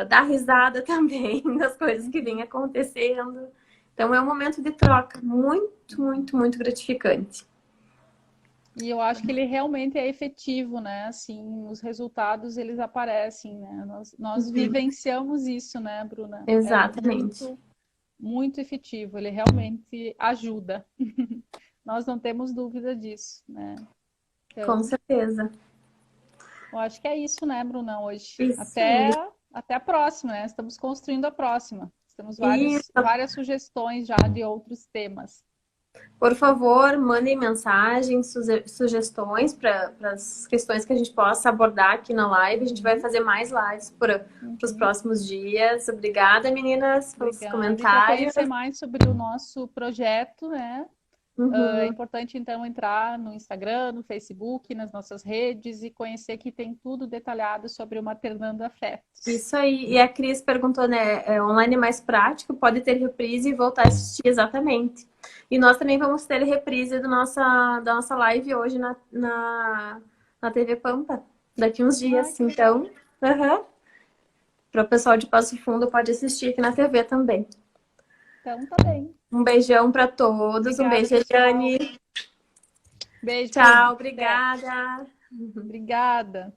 Dar risada também das coisas que vêm acontecendo. Então é um momento de troca muito, muito, muito gratificante. E eu acho que ele realmente é efetivo, né? Assim, os resultados, eles aparecem, né? Nós vivenciamos isso, né, Bruna? É Exatamente. muito, muito efetivo. Ele realmente ajuda. Nós não temos dúvida disso, né? Com Então, certeza. eu acho que é isso, né, Bruna, hoje. Isso Até a próxima, né? Estamos construindo a próxima. Temos isso. várias sugestões já de outros temas. Por favor, mandem mensagens, sugestões para as questões que a gente possa abordar aqui na live. A gente vai fazer mais lives para os Uhum. próximos dias. Obrigada, meninas, pelos Obrigada. E para comentários. conhecer mais sobre o nosso projeto, né? É Uhum. importante, então, entrar no Instagram, no Facebook, nas nossas redes e conhecer que tem tudo detalhado sobre o Maternando Afetos. Isso aí. E a Cris perguntou, né? Online é mais prático, pode ter reprise e voltar a assistir exatamente. E nós também vamos ter reprise da nossa live hoje na TV Pampa, daqui uns Ai, dias. que legal. Então, para o pessoal de Passo Fundo, pode assistir aqui na TV também. Então, tá bem. Um beijão para todos. Um Obrigada, beijo, pessoal. Eliane. Beijo, Tchau, Bruna. Até. obrigada. Obrigada.